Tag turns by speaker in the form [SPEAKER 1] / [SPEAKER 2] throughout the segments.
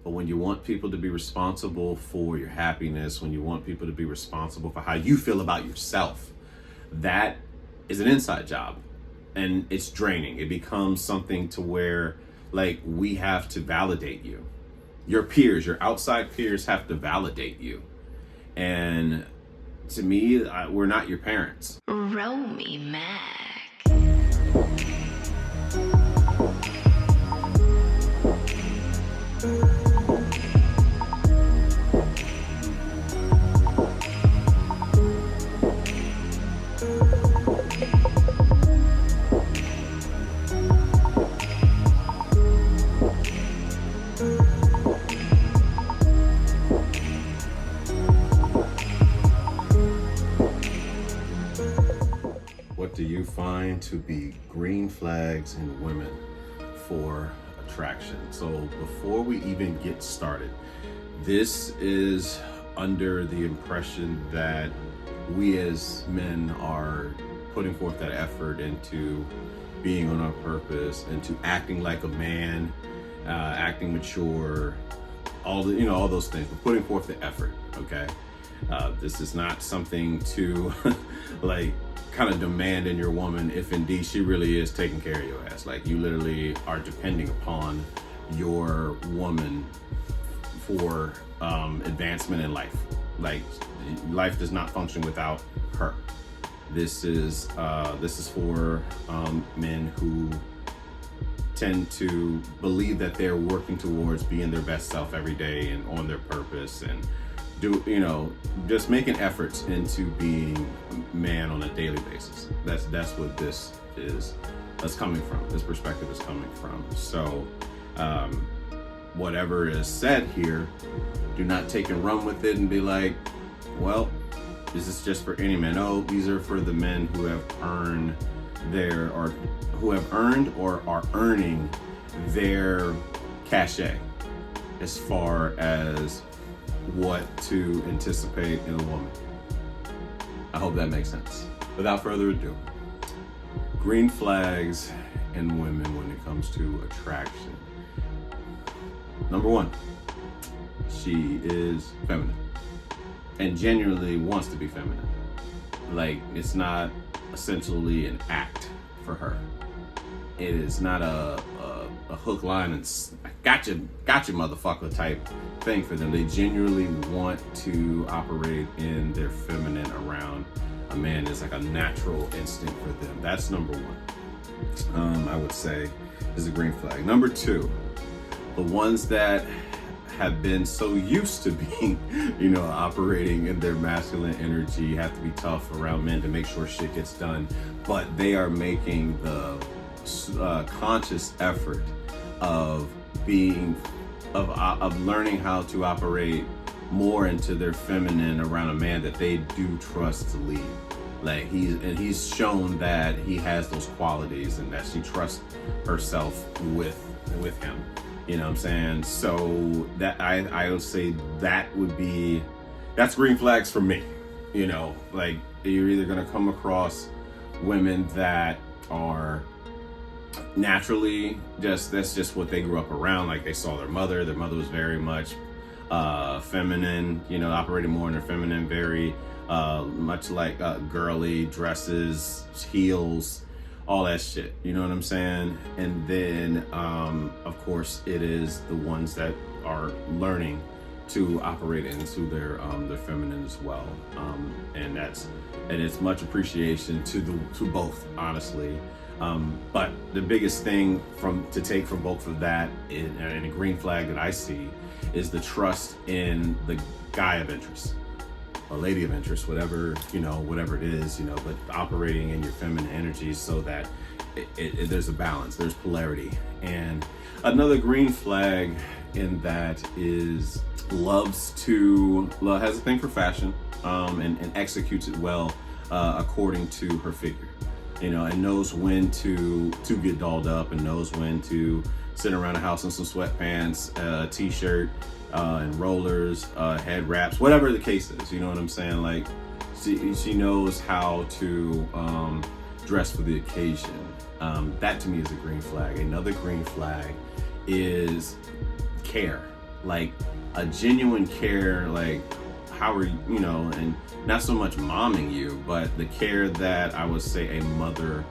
[SPEAKER 1] But when you want people to be responsible for your happiness, when you want people to be responsible for how you feel about yourself, that is an inside job. And it's draining. It becomes something to where, like, we have to validate you. Your peers, your outside peers have to validate you. And to me, we're not your parents.
[SPEAKER 2] Roll me, Mac.
[SPEAKER 1] What do you find to be green flags in women for attraction? So before we even get started, this is under the impression that we as men are putting forth that effort into being on our purpose, into acting like a man, acting mature, all those things. We're putting forth the effort, okay? This is not something to like kind of demand in your woman if indeed she really is taking care of your ass. Like, you literally are depending upon your woman for advancement in life. Like, life does not function without her. This is for men who tend to believe that they're working towards being their best self every day and on their purpose, and just making efforts into being a man on a daily basis. That's what this is. That's coming from. This perspective is coming from. So, whatever is said here, do not take and run with it and be like, well, this is just for any man. No, these are for the men who have earned or are earning their cachet as far as what to anticipate in a woman. I hope that makes sense. Without further ado, green flags in women when it comes to attraction. Number one, she is feminine and genuinely wants to be feminine. Like, it's not essentially an act for her. It is not a hook, line, and gotcha motherfucker type thing for them. They genuinely want to operate in their feminine around a man. Is like a natural instinct for them. That's number one. I would say is a green flag. Number two, the ones that have been so used to being, operating in their masculine energy, have to be tough around men to make sure shit gets done, but they are making the conscious effort of learning how to operate more into their feminine around a man that they do trust to lead. Like, he's shown that he has those qualities and that she trusts herself with him. You know what I'm saying? So that I would say that's green flags for me. You know, like you're either gonna come across women that are naturally that's just what they grew up around. Like they saw their mother was very much feminine, you know, operating more in their feminine, very much like girly dresses, heels, all that shit, you know what I'm saying? And then of course it is the ones that are learning to operate into their feminine as well, and it's much appreciation to both, honestly. But the biggest thing to take from both of that, and a green flag that I see, is the trust in the guy of interest or lady of interest, whatever it is, you know, but operating in your feminine energy so that there's a balance, there's polarity. And another green flag in that is has a thing for fashion, and executes it well according to her figure, you know, and knows when to get dolled up, and knows when to sit around the house in some sweatpants, t-shirt, and rollers, head wraps, whatever the case is, you know what I'm saying? Like she knows how to dress for the occasion. That to me is a green flag. Another green flag is care, like a genuine care, like how are you know, and not so much momming you, but the care that I would say a mother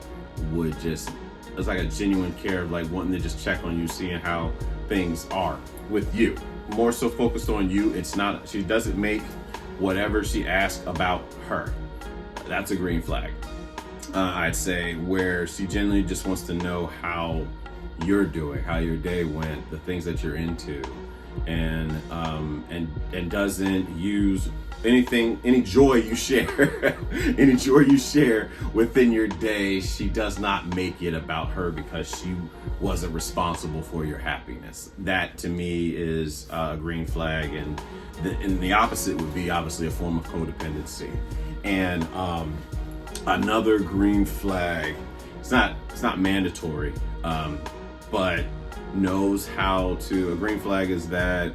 [SPEAKER 1] would it's like a genuine care of like wanting to just check on you, seeing how things are with you, more so focused on you. It's not, she doesn't make whatever she asks about her. That's a green flag. I'd say where she genuinely just wants to know how you're doing, how your day went, the things that you're into, and doesn't use any joy you share, any joy you share within your day. She does not make it about her because she wasn't responsible for your happiness. That to me is a green flag, and the opposite would be obviously a form of codependency. And another green flag, it's not mandatory, but knows how to. A green flag is that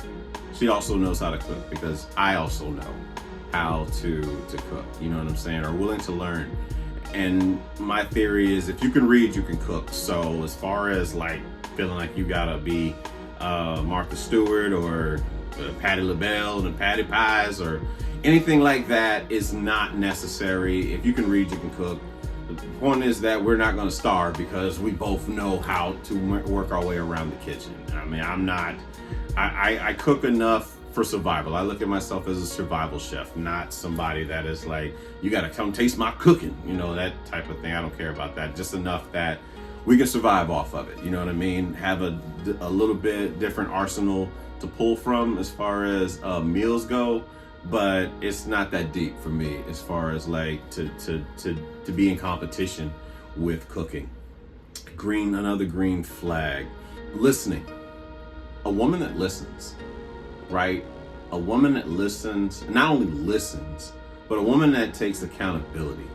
[SPEAKER 1] she also knows how to cook, because I also know how to cook, you know what I'm saying, or willing to learn. And my theory is if you can read, you can cook. So as far as like feeling like you gotta be Martha Stewart or Patti LaBelle and Patty Pies or anything like that is not necessary. If you can read, you can cook. The point is that we're not going to starve because we both know how to work our way around the kitchen. I mean, I cook enough for survival. I look at myself as a survival chef, not somebody that is like, you got to come taste my cooking, you know, that type of thing. I don't care about that. Just enough that we can survive off of it. You know what I mean? Have a little bit different arsenal to pull from as far as meals go. But it's not that deep for me as far as like to be in competition with cooking. Another green flag, listening. A woman that listens, right? A woman that listens, not only listens, but a woman that takes accountability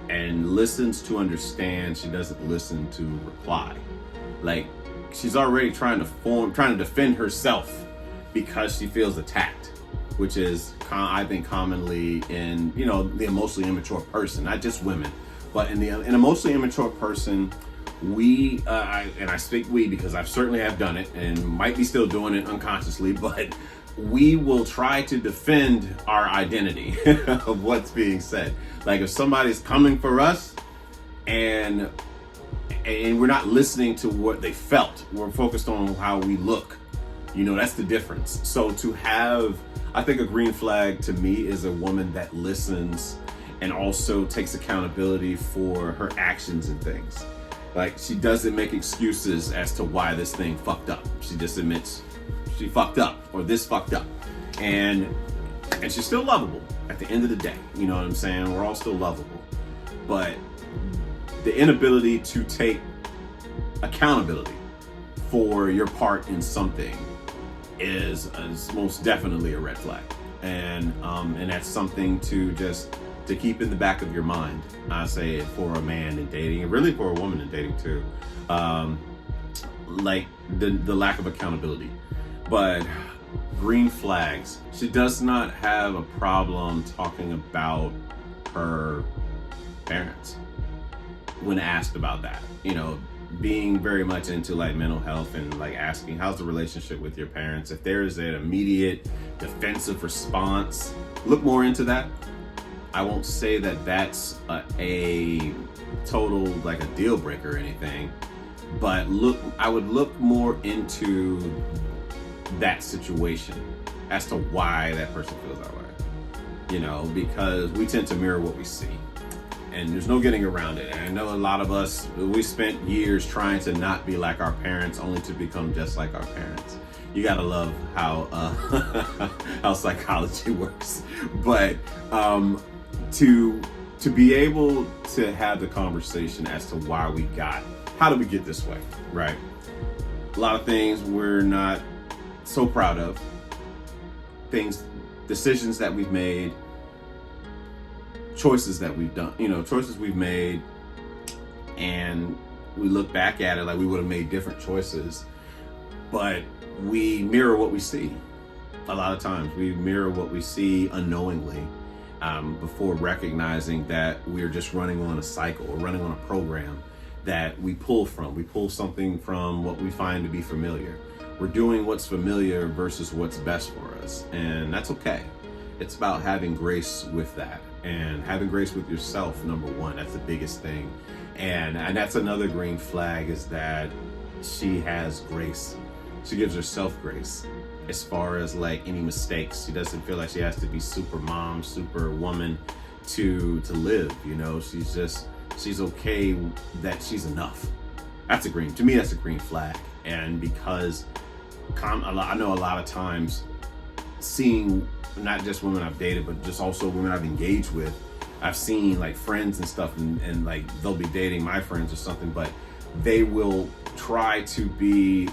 [SPEAKER 1] and listens to understand. She doesn't listen to reply. Like she's already trying to defend herself because she feels attacked, which is, I think, commonly in, you know, the emotionally immature person, not just women, but in an emotionally immature person, I speak we because I certainly have done it and might be still doing it unconsciously, but we will try to defend our identity of what's being said. Like if somebody's coming for us and we're not listening to what they felt, we're focused on how we look, you know, that's the difference. So I think a green flag to me is a woman that listens and also takes accountability for her actions and things. Like she doesn't make excuses as to why this thing fucked up. She just admits she fucked up or this fucked up. And she's still lovable at the end of the day. You know what I'm saying? We're all still lovable. But the inability to take accountability for your part in something is most definitely a red flag, and that's something to keep in the back of your mind. I say it for a man in dating, and really for a woman in dating too. like the lack of accountability. But green flags, she does not have a problem talking about her parents when asked about that, you know, being very much into like mental health and like asking how's the relationship with your parents. If there is an immediate defensive response, look more into that. I won't say that that's a total like a deal breaker or anything, but I would look more into that situation as to why that person feels that way, you know, because we tend to mirror what we see. And there's no getting around it. And I know a lot of us, we spent years trying to not be like our parents, only to become just like our parents. You gotta love how how psychology works. But to be able to have the conversation as to why how did we get this way, right? A lot of things we're not so proud of. Decisions that we've made, choices that we've done, you know, choices we've made, and we look back at it like we would have made different choices, but we mirror what we see. A lot of times we mirror what we see unknowingly, before recognizing that we're just running on a cycle or running on a program that we pull from. We pull something from what we find to be familiar. We're doing what's familiar versus what's best for us, and that's okay. It's about having grace with that and having grace with yourself, number one. That's the biggest thing. And that's another green flag, is that she has grace. She gives herself grace as far as like any mistakes. She doesn't feel like she has to be super mom, super woman to live, you know. She's okay that she's enough. To me, that's a green flag. And because I know a lot of times, seeing not just women I've dated, but just also women I've engaged with, I've seen like friends and stuff, and like they'll be dating my friends or something, but they will try to be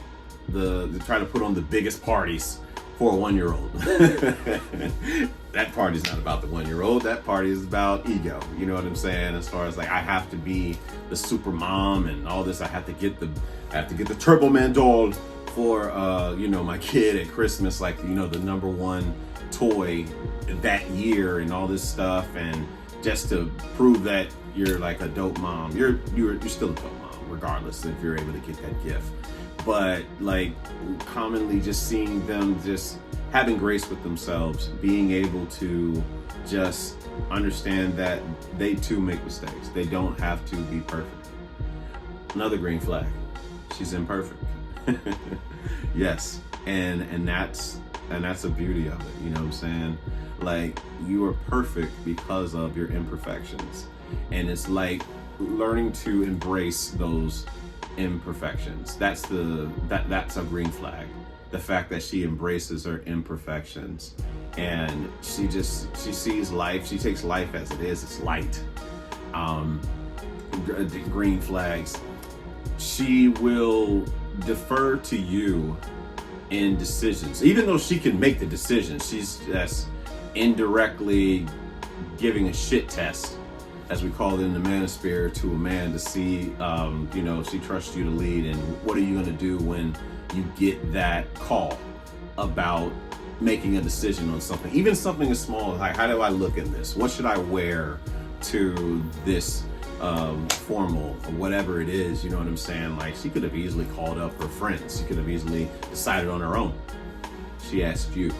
[SPEAKER 1] try to put on the biggest parties for a 1-year-old. That party's not about the 1-year-old. That party is about ego. You know what I'm saying? As far as like, I have to be the super mom and all this. I have to get the Turbo Man doll for you know, my kid at Christmas, like, you know, the number one toy that year and all this stuff, and just to prove that you're like a dope mom. You're still a dope mom regardless if you're able to get that gift. But like, commonly just seeing them just having grace with themselves, being able to just understand that they too make mistakes. They don't have to be perfect. Another green flag, she's imperfect. Yes, and that's the beauty of it. You know what I'm saying? Like, you are perfect because of your imperfections, and it's like learning to embrace those imperfections. That's a green flag. The fact that she embraces her imperfections, and she sees life. She takes life as it is. It's light. Green flags. She will defer to you in decisions, even though she can make the decision. She's just indirectly giving a shit test, as we call it in the manosphere, to a man to see, you know, she trusts you to lead, and what are you going to do when you get that call about making a decision on something, even something as small as, like, how do I look in this? What should I wear to this formal or whatever it is? You know what I'm saying? Like, she could have easily called up her friends. She could have easily decided on her own. She asked you.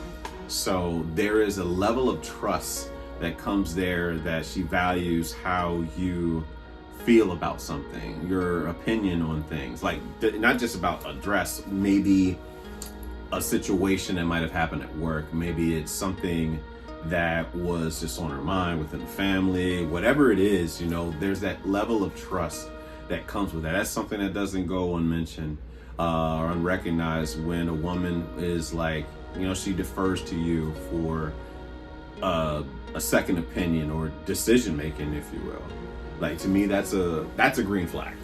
[SPEAKER 1] So there is a level of trust that comes there, that she values how you feel about something, your opinion on things, like not just about a dress, maybe a situation that might have happened at work. Maybe it's something that was just on her mind within the family, whatever it is, you know, there's that level of trust that comes with that. That's something that doesn't go unmentioned or unrecognized when a woman is like, you know, she defers to you for a second opinion or decision making, if you will. Like, to me, that's a green flag.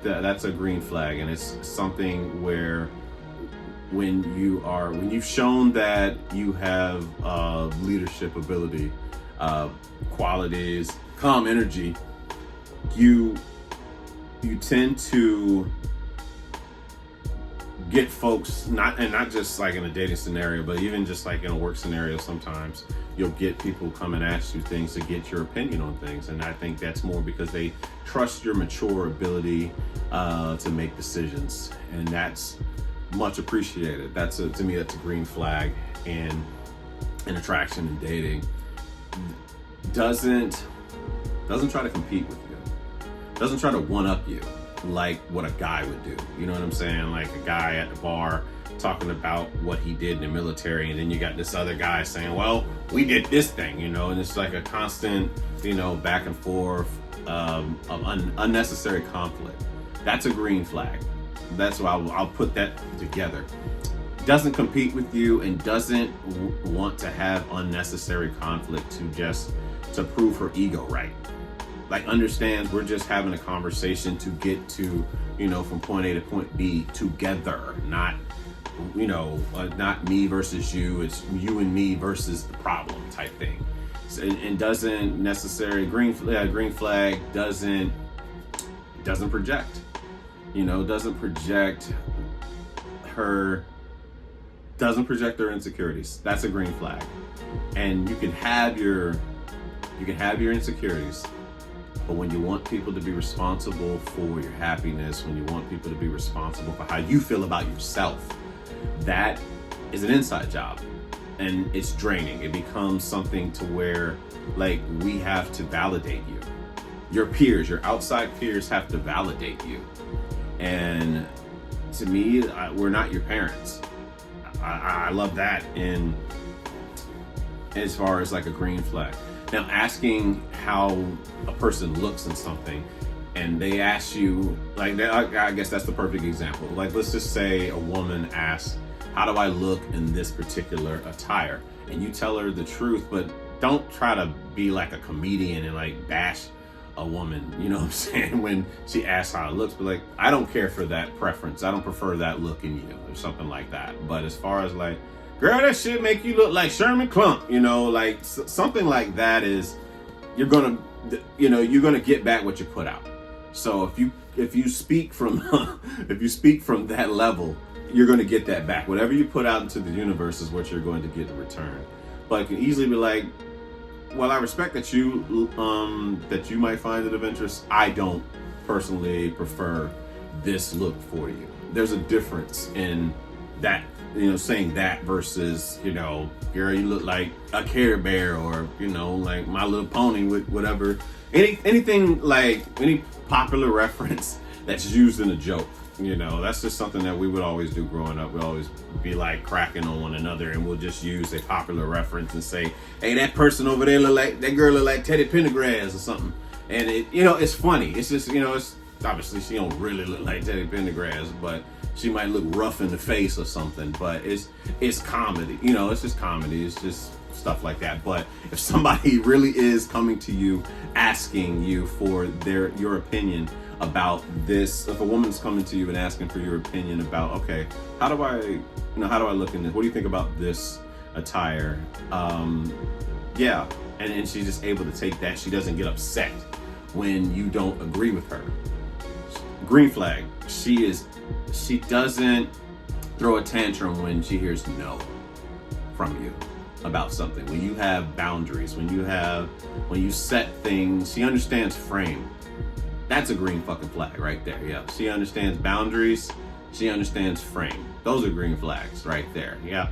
[SPEAKER 1] That's a green flag, and it's something where when you've shown that you have leadership ability, qualities, calm energy, you tend to get folks, not just like in a dating scenario, but even just like in a work scenario, sometimes you'll get people come and ask you things to get your opinion on things. And I think that's more because they trust your mature ability to make decisions. And that's much appreciated. To me, that's a green flag. And an attraction in dating doesn't try to compete with you, doesn't try to one up you like what a guy would do. You know what I'm saying? Like a guy at the bar talking about what he did in the military, and then you got this other guy saying, well, we did this thing, you know, and it's like a constant, you know, back and forth of unnecessary conflict. That's a green flag. That's why I'll put that together. Doesn't compete with you and doesn't want to have unnecessary conflict to prove her ego right. Like, understands we're just having a conversation to get to, you know, from point A to point B together, not, you know, not me versus you. It's you and me versus the problem type thing. So, and doesn't necessarily green flag doesn't project, you know, doesn't project her insecurities. That's a green flag. And you can have your insecurities, but when you want people to be responsible for your happiness, when you want people to be responsible for how you feel about yourself, that is an inside job. And it's draining. It becomes something to where, like, we have to validate you. Your peers, your outside peers have to validate you. And to me, we're not your parents. I love that. And as far as like a green flag. Now, asking how a person looks in something, and they ask you, like, I guess that's the perfect example. Like, let's just say a woman asks, how do I look in this particular attire? And you tell her the truth, but don't try to be like a comedian and like bash a woman, you know what I'm saying, when she asks how it looks. But like, I don't care for that preference. I don't prefer that look in you or something like that. But as far as like, girl, that shit make you look like Sherman Klump, you know, like something like that is, you're gonna get back what you put out. So if you speak from that level, you're gonna get that back. Whatever you put out into the universe is what you're going to get in return. But it can easily be like, well, I respect that you might find it of interest. I don't personally prefer this look for you. There's a difference in that, you know, saying that versus, you know, girl, you look like a Care Bear, or, you know, like My Little Pony, with whatever, anything like any popular reference that's used in a joke. You know, that's just something that we would always do growing up. We'd always be like cracking on one another, and we'll just use a popular reference and say, hey, that person over there that girl look like Teddy Pendergrass or something. And it, you know, it's funny. It's just, you know, it's obviously she don't really look like Teddy Pendergrass, but she might look rough in the face or something. But it's comedy. You know, it's just comedy. It's just stuff like that. But if somebody really is coming to you asking you for your opinion about this, if a woman's coming to you and asking for your opinion about, okay, how do I look in this? What do you think about this attire? Yeah, and she's just able to take that. She doesn't get upset when you don't agree with her. Green flag. She doesn't throw a tantrum when she hears no from you about something. When you have boundaries, when you set things, she understands frame. That's a green fucking flag right there. Yeah, she understands boundaries. She understands frame. Those are green flags right there. Yeah,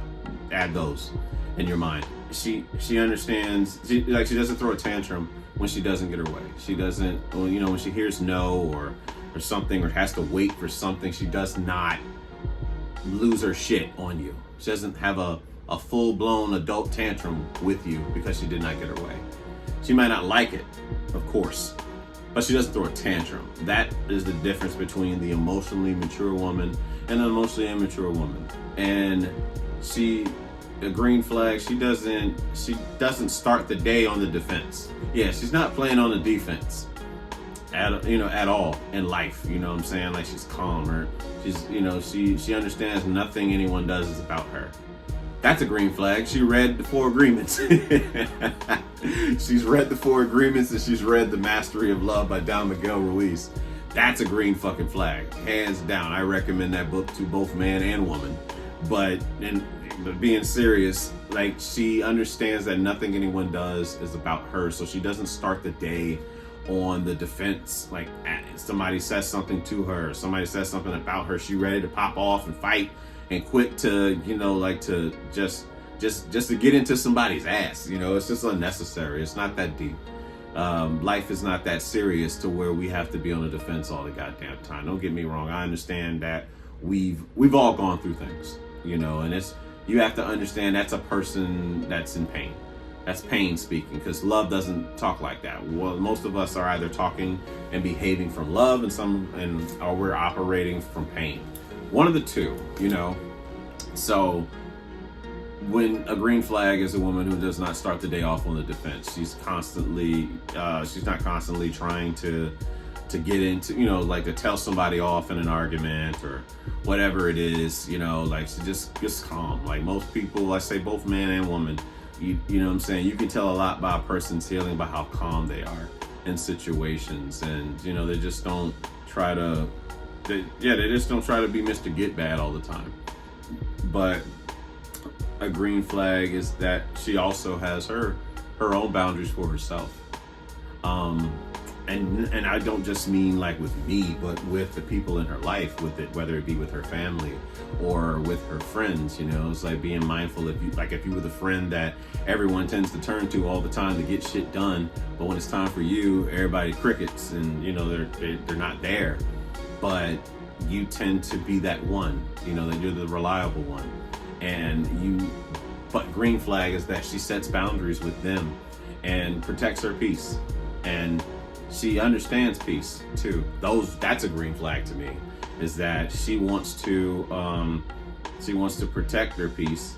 [SPEAKER 1] add those in your mind. She understands. She doesn't throw a tantrum when she doesn't get her way. She doesn't. Well, you know, when she hears no or something, or has to wait for something, she does not lose her shit on you. She doesn't have a full-blown adult tantrum with you because she did not get her way. She might not like it, of course, but she doesn't throw a tantrum. That is the difference between the emotionally mature woman and an emotionally immature woman. And a green flag, she doesn't start the day on the defense. Yeah, she's not playing on the defense at all in life. You know what I'm saying? Like, she's calm, or she understands nothing anyone does is about her. That's a green flag. She read the 4 Agreements. She's read the 4 Agreements, and she's read The Mastery of Love by Don Miguel Ruiz. that's a green fucking flag, hands down. I recommend that book to both man and woman. But being serious, like, she understands that nothing anyone does is about her, so she doesn't start the day on the defense. Like, somebody says something to her, somebody says something about her, she ready to pop off and fight and quick to, you know, like, to just to get into somebody's ass. You know, it's just unnecessary. It's not that deep. Life is not that serious to where we have to be on the defense all the goddamn time. Don't get me wrong. I understand that we've all gone through things, you know, and you have to understand that's a person that's in pain. That's pain speaking, because love doesn't talk like that. Well, most of us are either talking and behaving from love, or we're operating from pain. One of the two, you know. So when a green flag is a woman who does not start the day off on the defense, she's not constantly trying to get into, you know, like, to tell somebody off in an argument or whatever it is, you know, like, she just calm. Like, most people, I say both man and woman, you know what I'm saying, you can tell a lot by a person's feeling by how calm they are in situations. And, you know, they just don't try to be Mr. Get Bad all the time. But a green flag is that she also has her own boundaries for herself. And I don't just mean like with me, but with the people in her life, whether it be with her family or with her friends. You know, it's like being mindful. If you were the friend that everyone tends to turn to all the time to get shit done, but when it's time for you, everybody crickets, and, you know, they're not there. But you tend to be that one, you know, that you're the reliable one. But green flag is that she sets boundaries with them and protects her peace. And she understands peace too. That's a green flag to me, is that she wants to protect her peace,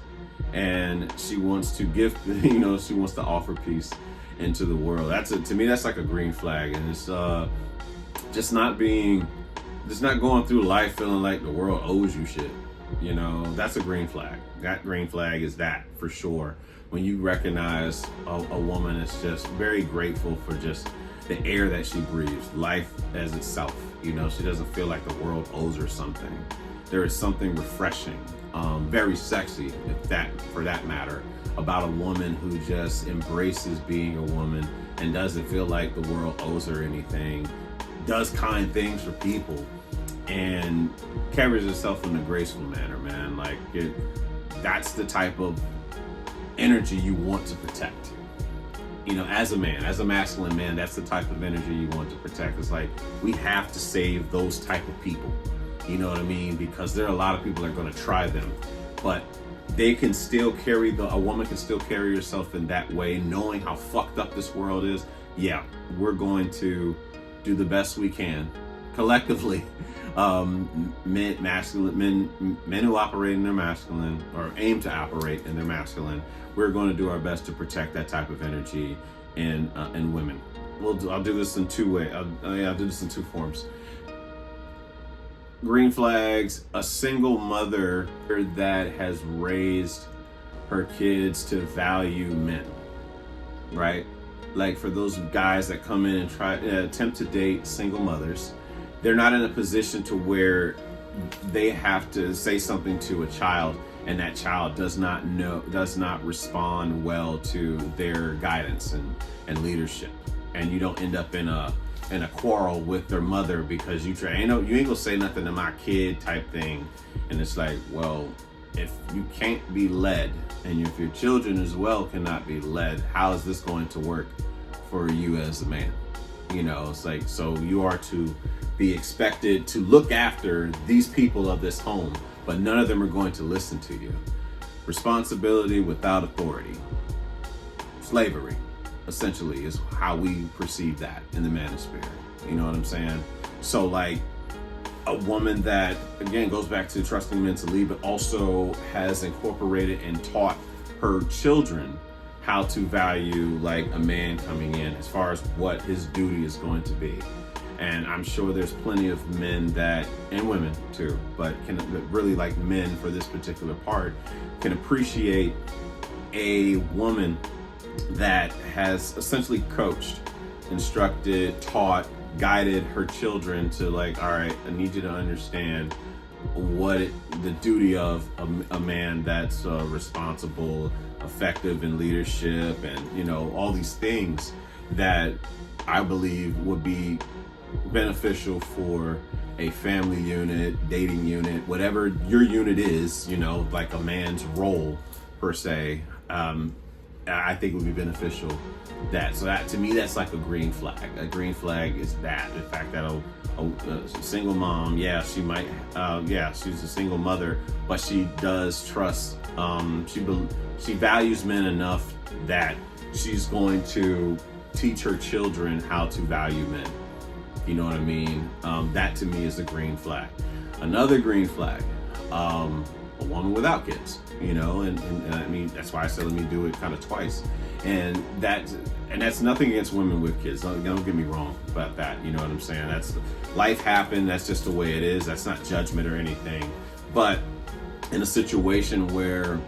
[SPEAKER 1] and she wants to give, you know, she wants to offer peace into the world. To me, that's like a green flag. And it's just not going through life feeling like the world owes you shit. You know, that's a green flag. That green flag is that, for sure. When you recognize a woman is just very grateful for just the air that she breathes, life as itself. You know, she doesn't feel like the world owes her something. There is something refreshing, very sexy, for that matter, about a woman who just embraces being a woman and doesn't feel like the world owes her anything, does kind things for people, and carries herself in a graceful manner, man. Like, that's the type of energy you want to protect. You know, as a man, as a masculine man, that's the type of energy you want to protect. It's like, we have to save those type of people. You know what I mean? Because there are a lot of people that are going to try them, but they can still a woman can still carry herself in that way, knowing how fucked up this world is. Yeah, we're going to do the best we can collectively. Men who operate in their masculine, or aim to operate in their masculine, we're going to do our best to protect that type of energy in women. I'll do this in two ways. I'll do this in two forms. Green flags: a single mother that has raised her kids to value men, right? Like, for those guys that come in and attempt to date single mothers, they're not in a position to where they have to say something to a child and that child does not respond well to their guidance and leadership. And you don't end up in a quarrel with their mother because you ain't gonna say nothing to my kid type thing. And it's like, well, if you can't be led, and if your children as well cannot be led, how is this going to work for you as a man? You know, it's like, so you are to be expected to look after these people of this home, but none of them are going to listen to you. Responsibility without authority. Slavery, essentially, is how we perceive that in the manosphere. You know what I'm saying? So, like, a woman that, again, goes back to trusting men to lead, but also has incorporated and taught her children how to value, like, a man coming in as far as what his duty is going to be. And I'm sure there's plenty of men and women too, but really, like, men for this particular part, can appreciate a woman that has essentially coached, instructed, taught, guided her children to like, all right, I need you to understand the duty of a man that's responsible, effective in leadership, and all these things that I believe would be beneficial for a family unit, dating unit, whatever your unit is, like a man's role per se. I think would be beneficial. So that to me, that's like a green flag. A green flag is that the fact that a single mom, she might, she's a single mother, but she does trust. She values men enough that she's going to teach her children how to value men. You know what I mean? That to me is a green flag. Another green flag, a woman without kids. And I mean, that's why I said let me do it kind of twice. And that's nothing against women with kids. Don't get me wrong about that. You know what I'm saying? That's life happened. That's just the way it is. That's not judgment or anything. But in a situation where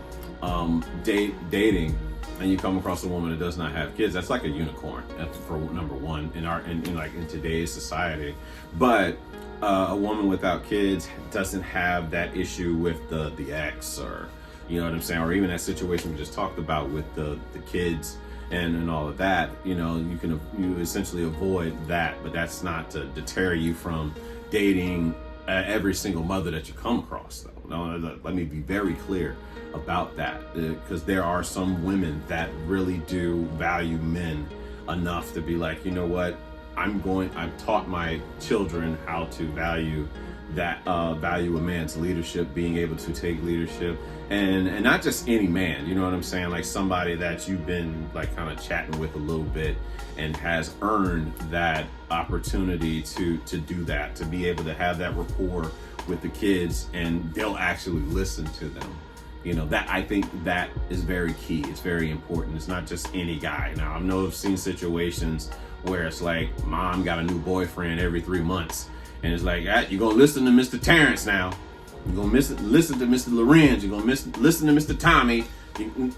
[SPEAKER 1] dating and you come across a woman that does not have kids, that's like a unicorn. That's for number one in today's society. But a woman without kids doesn't have that issue with the ex, or you know what I'm saying, or even that situation we just talked about with the kids and all of that. You essentially avoid that, but that's not to deter you from dating every single mother that you come across, though. No, let me be very clear about that, because there are some women that really do value men enough to be like, you know what, I've taught my children how to value a man's leadership, being able to take leadership, and not just any man, you know what I'm saying, like somebody that you've been like kind of chatting with a little bit and has earned that opportunity to do that, to be able to have that rapport with the kids, and they'll actually listen to them. That I think that is very key. It's very important. It's not just any guy. Now, I know I've seen situations where it's like mom got a new boyfriend every 3 months, and it's like, you're gonna listen to Mr. Terrence now. You're gonna listen to Mr. Lorenz. You're gonna listen to Mr. Tommy.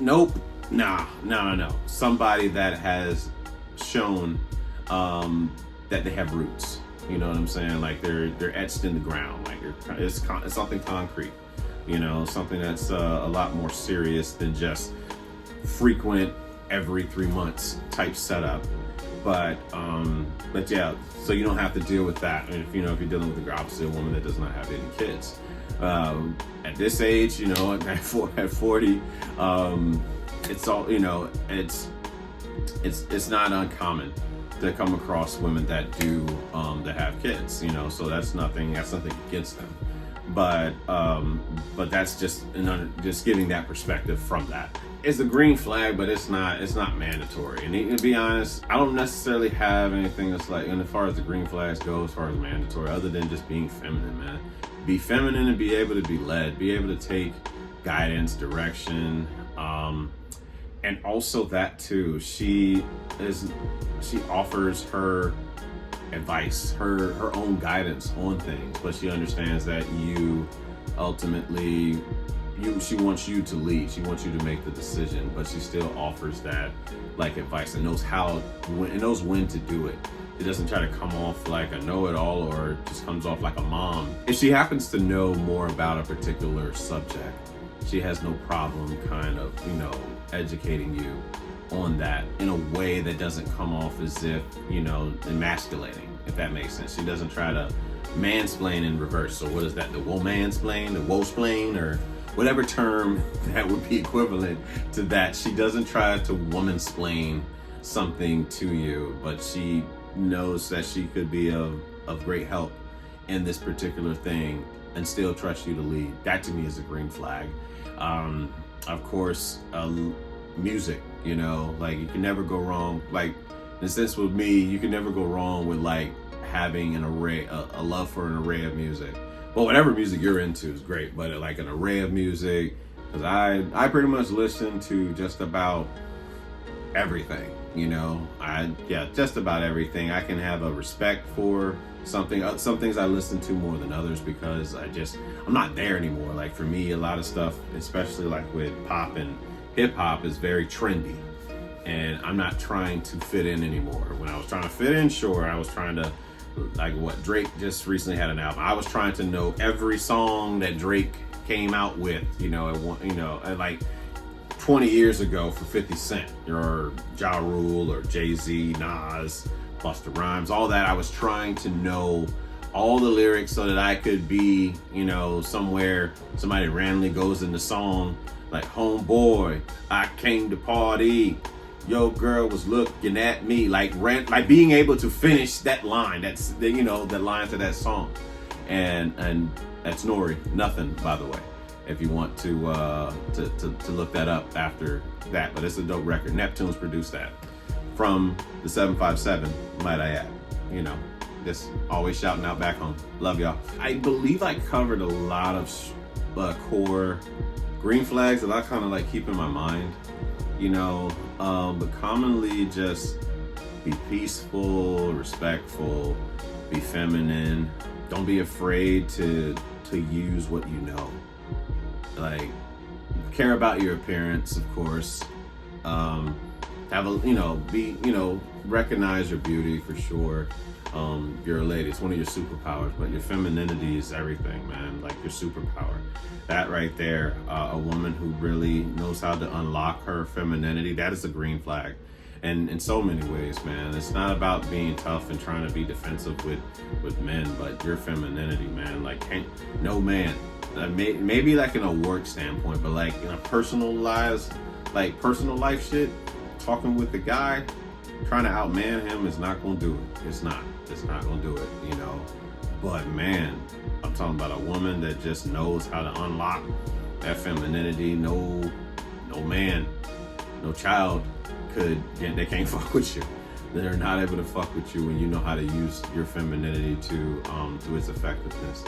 [SPEAKER 1] Nope. No. Somebody that has shown that they have roots. You know what I'm saying? Like they're etched in the ground. Like it's something concrete. Something that's a lot more serious than just frequent every 3 months type setup. But yeah, so you don't have to deal with that. If you're dealing with the opposite woman that does not have any kids. At this age, at 40, it's all, it's not uncommon to come across women that do that have kids. So that's nothing against them. But that's just giving that perspective from that. It's a green flag, but it's not mandatory. And to be honest, I don't necessarily have anything that's like, and as far as the green flags go, as far as mandatory, other than just being feminine, man. Be feminine and be able to be led, be able to take guidance, direction, and also that too. She offers her advice, her own guidance on things, but she understands that she wants you to lead. She wants you to make the decision, but she still offers that like advice and knows when to do it. It doesn't try to come off like a know-it-all or just comes off like a mom. If she happens to know more about a particular subject, she has no problem kind of, educating you on that in a way that doesn't come off as if, emasculating, if that makes sense. She doesn't try to mansplain in reverse. So what is that? The womansplain, the wosplain, or whatever term that would be equivalent to that. She doesn't try to womansplain something to you, but she knows that she could be of great help in this particular thing and still trust you to lead. That to me is a green flag. Of course, music, like you can never go wrong. Like in a sense with me, you can never go wrong with like having a love for an array of music. Well, whatever music you're into is great, but like an array of music, because I pretty much listen to just about everything, just about everything. I can have a respect for something. Some things I listen to more than others because I'm not there anymore. Like for me, a lot of stuff, especially like with pop and hip hop, is very trendy, and I'm not trying to fit in anymore. When I was trying to fit in, sure, I was trying to like what Drake just recently had an album. I was trying to know every song that Drake came out with, like 20 years ago for 50 Cent or Ja Rule or Jay-Z, Nas, Busta Rhymes, all that. I was trying to know all the lyrics so that I could be, somewhere somebody randomly goes in the song like, homeboy, I came to party, yo girl was looking at me, like being able to finish that line. That's the line to that song. And that's Nori, Nothing, by the way, if you want to look that up after that. But it's a dope record. Neptune's produced that from the 757, might I add. Just always shouting out back home. Love y'all. I believe I covered a lot of core green flags that I kind of like keep in my mind, but commonly just be peaceful, respectful, be feminine. Don't be afraid to use what you know. Like, care about your appearance, of course. Recognize your beauty for sure. You're a lady, it's one of your superpowers, but your femininity is everything, man. Like your superpower. That right there, a woman who really knows how to unlock her femininity, that is a green flag. And in so many ways, man. It's not about being tough and trying to be defensive with men, but your femininity, man. Like, no man, maybe like in a work standpoint, but like in a personal life shit, talking with the guy, trying to outman him is not gonna do it. It's not gonna do it, But man, I'm talking about a woman that just knows how to unlock that femininity. No man, no child they can't fuck with you. They're not able to fuck with you when you know how to use your femininity to its effectiveness.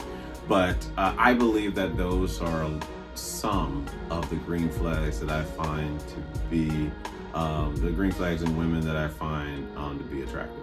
[SPEAKER 1] But I believe that those are some of the green flags that I find to be the green flags in women that I find to be attractive.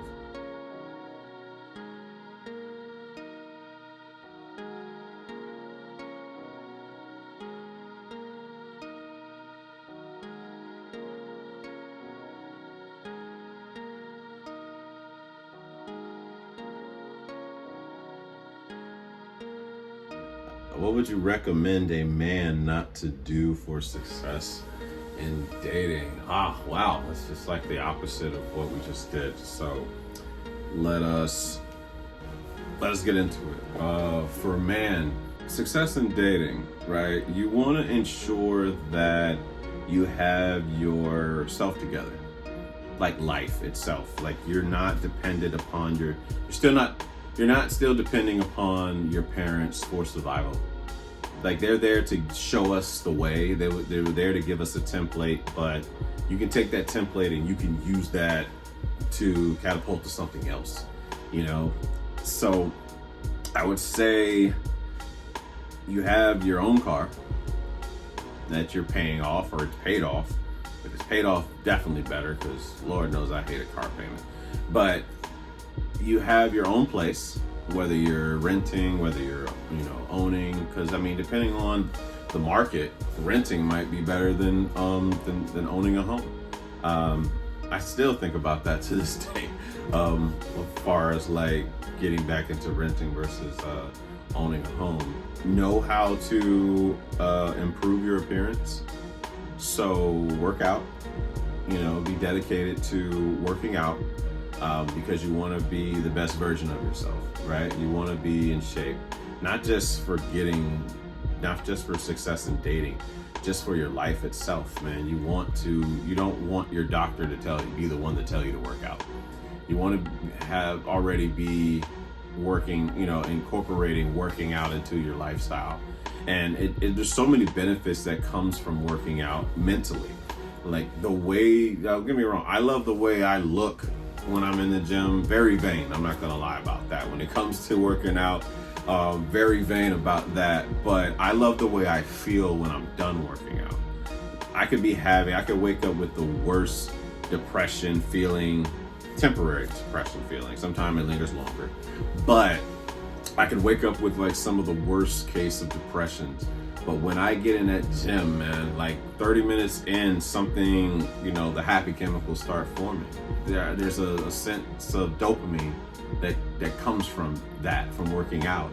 [SPEAKER 1] What would you recommend a man not to do for success in dating? Wow, it's just like the opposite of what we just did. So let us get into it. For a man, success in dating, right? You want to ensure that you have yourself together, like life itself. Like you're not dependent upon you're not still depending upon your parents for survival. Like they're there to show us the way. They were there to give us a template, but you can take that template and you can use that to catapult to something else, So I would say you have your own car that you're paying off, or it's paid off. If it's paid off, definitely better, because Lord knows I hate a car payment. But you have your own place, whether you're renting, whether you're owning, because depending on the market, renting might be better than owning a home. I still think about that to this day, as far as like getting back into renting versus owning a home. Know how to improve your appearance. So work out, be dedicated to working out. Because you want to be the best version of yourself, right? You want to be in shape, not just for success in dating, just for your life itself, man. You don't want your doctor to be the one to tell you to work out. You want to already be working, incorporating working out into your lifestyle. And there's so many benefits that comes from working out mentally. Like the way, don't get me wrong, I love the way I look when I'm in the gym. Very vain, I'm not gonna lie about that. When it comes to working out, very vain about that, but I love the way I feel when I'm done working out. I could wake up with the worst depression feeling, temporary depression feeling. Sometimes it lingers longer, but I could wake up with like some of the worst case of depressions But when I get in that gym, man, like 30 minutes in, something, the happy chemicals start forming. There's a sense of dopamine that comes from working out.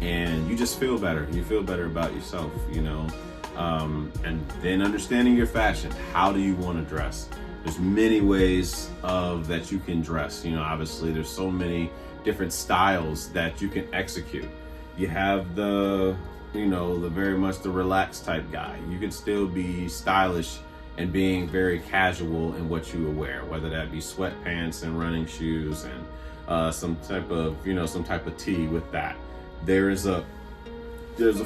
[SPEAKER 1] And you just feel better. You feel better about yourself, and then understanding your fashion. How do you want to dress? There's many ways that you can dress. Obviously there's so many different styles that you can execute. You have the very much the relaxed type guy. You can still be stylish and being very casual in what you wear, whether that be sweatpants and running shoes and some type of tee with that. There's a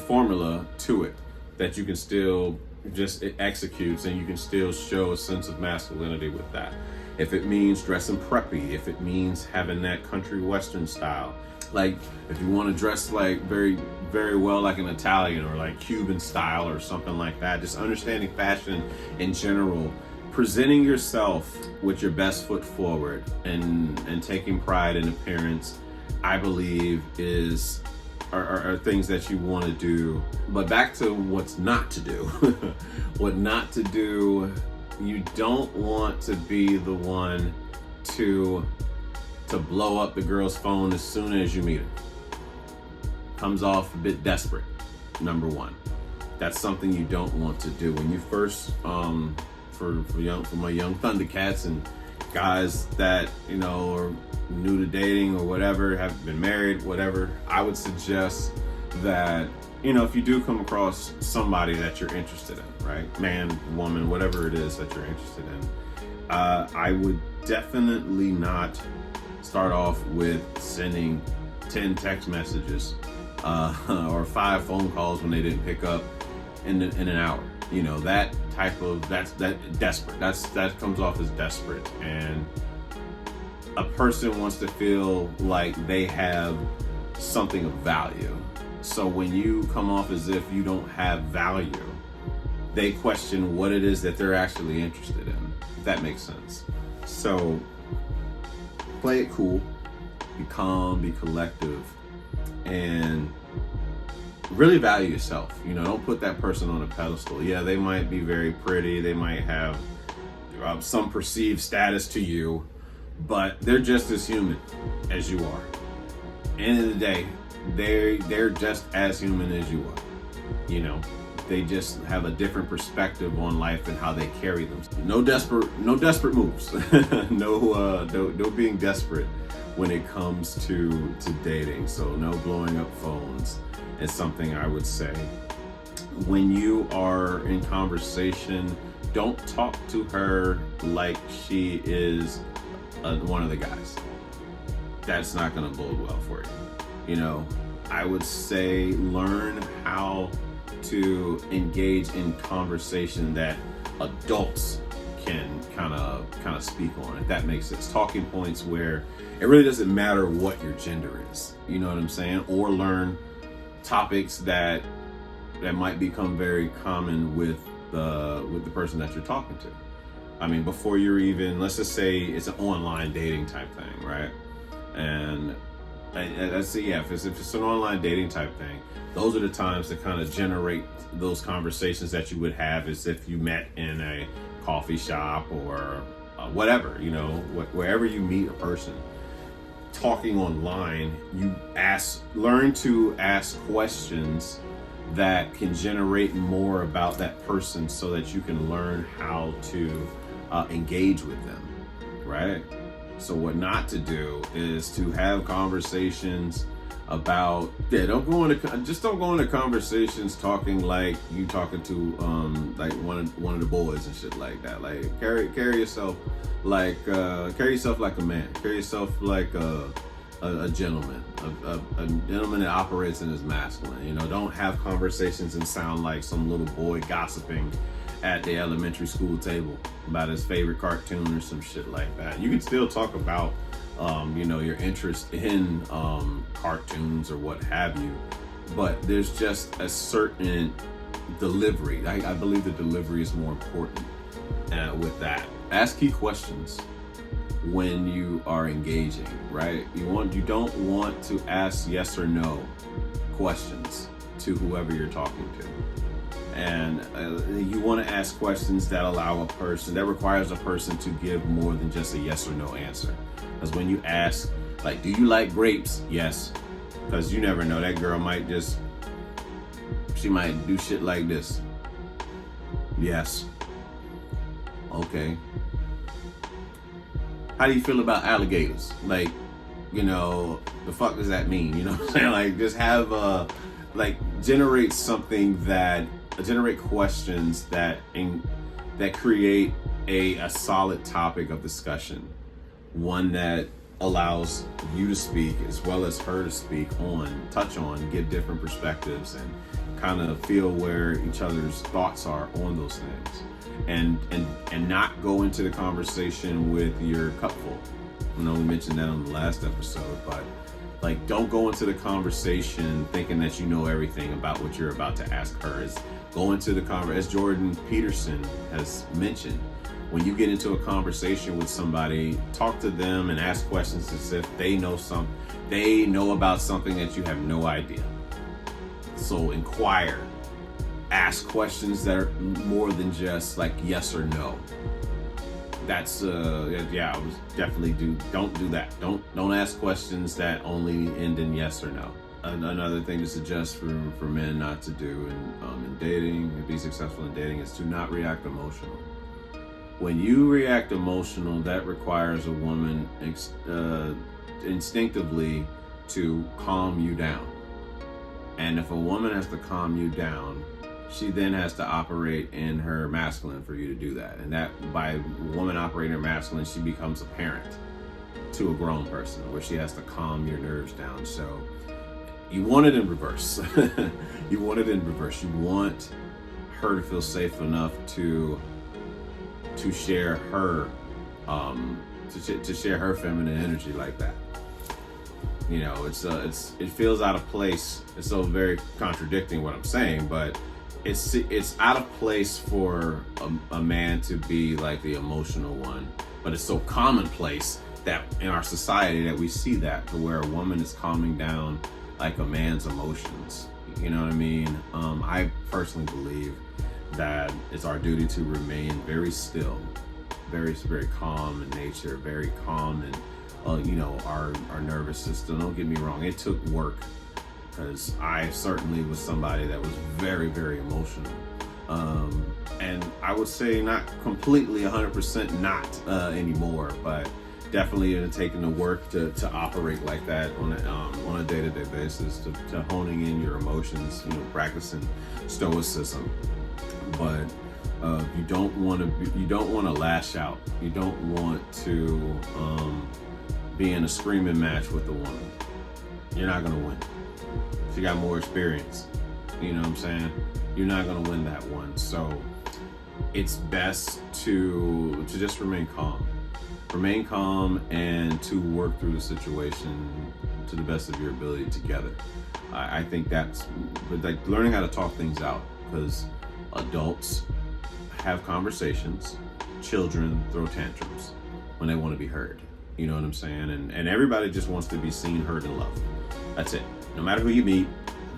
[SPEAKER 1] formula to it that you can still it executes, and you can still show a sense of masculinity with that. If it means dressing preppy, if it means having that country western style, like if you want to dress like very, very well like an Italian or like Cuban style or something like that, just understanding fashion in general, presenting yourself with your best foot forward and taking pride in appearance, I believe are things that you want to do. But back to what's not to do. What not to do, you don't want to be the one to blow up the girl's phone as soon as you meet her. Comes off a bit desperate, number one. That's something you don't want to do. When you first, for my young Thundercats and guys that, are new to dating or whatever, have been married, whatever, I would suggest that, if you do come across somebody that you're interested in, right? Man, woman, whatever it is that you're interested in, I would definitely not start off with sending 10 text messages or 5 phone calls when they didn't pick up in an hour. That type of, that's desperate. That comes off as desperate. And a person wants to feel like they have something of value. So when you come off as if you don't have value, they question what it is that they're actually interested in, if that makes sense. So play it cool, be calm, be collective, and really value yourself. Don't put that person on a pedestal. Yeah, they might be very pretty, they might have some perceived status to you, but they're just as human as you are. End of the day, they're just as human as you are. They just have a different perspective on life and how they carry them. No desperate moves. No being desperate when it comes to dating. So no blowing up phones is something I would say. When you are in conversation, don't talk to her like she is one of the guys. That's not going to bode well for you. I would say learn how to engage in conversation that adults can kind of speak on, if that makes sense. Talking points where it really doesn't matter what your gender is, you know what I'm saying? Or learn topics that might become very common with the person that you're talking to. I mean, before you're even, let's just say it's an online dating type thing, right? And let's see, yeah, if it's an online dating type thing, those are the times to kind of generate those conversations that you would have as if you met in a coffee shop or whatever, wherever you meet a person. Talking online, you learn to ask questions that can generate more about that person so that you can learn how to engage with them, right? So what not to do is to have conversations about, don't go into conversations talking like you talking to like one of the boys and shit like that. Like carry yourself like a man. Carry yourself like a gentleman, a gentleman that operates in his masculine. Don't have conversations and sound like some little boy gossiping at the elementary school table about his favorite cartoon or some shit like that. You can still talk about your interest in cartoons or what have you, but there's just a certain delivery. I believe the delivery is more important with that. Ask key questions when you are engaging, right? You don't want to ask yes or no questions to whoever you're talking to. And you want to ask questions that requires a person to give more than just a yes or no answer. Because when you ask, like, do you like grapes? Yes. Because you never know, that girl she might do shit like this. Yes. Okay. How do you feel about alligators? Like, the fuck does that mean? You know what I'm saying? Like, just have generate questions that create a solid topic of discussion, one that allows you to speak as well as her to touch on, give different perspectives, and kind of feel where each other's thoughts are on those things, and not go into the conversation with your cup full. I know we mentioned that on the last episode, but like, don't go into the conversation thinking that you know everything about what you're about to ask her. Go into the conversation, as Jordan Peterson has mentioned, when you get into a conversation with somebody, talk to them and ask questions as if they know about something that you have no idea. So inquire, ask questions that are more than just like yes or no. That's I was definitely don't do that. Don't ask questions that only end in yes or no. Another thing to suggest for men not to do in dating, and be successful in dating, is to not react emotional. When you react emotional, that requires a woman instinctively to calm you down. And if a woman has to calm you down, she then has to operate in her masculine for you to do that. And that, by woman operating her masculine, she becomes a parent to a grown person, where she has to calm your nerves down. So you want it in reverse. You want it in reverse. You want her to feel safe enough to share her to share her feminine energy like that. It feels out of place. It's so very contradicting what I'm saying, but it's out of place for a man to be like the emotional one. But it's so commonplace that in our society that we see that, to where a woman is calming down like a man's emotions. You know what I mean? I personally believe that it's our duty to remain very still, very, very calm in nature, very calm in our nervous system. Don't get me wrong, it took work, because I certainly was somebody that was very, very emotional. And I would say not completely 100% not anymore, but definitely taking the work to operate like that on a day-to-day basis, to honing in your emotions, practicing stoicism. But you don't want to lash out. You don't want to be in a screaming match with a woman. You're not gonna win. She got more experience. You know what I'm saying? You're not gonna win that one. So it's best to just remain calm. Remain calm and to work through the situation to the best of your ability together. I think that's like learning how to talk things out, because adults have conversations, children throw tantrums when they want to be heard. You know what I'm saying? And everybody just wants to be seen, heard, and loved. That's it. No matter who you meet,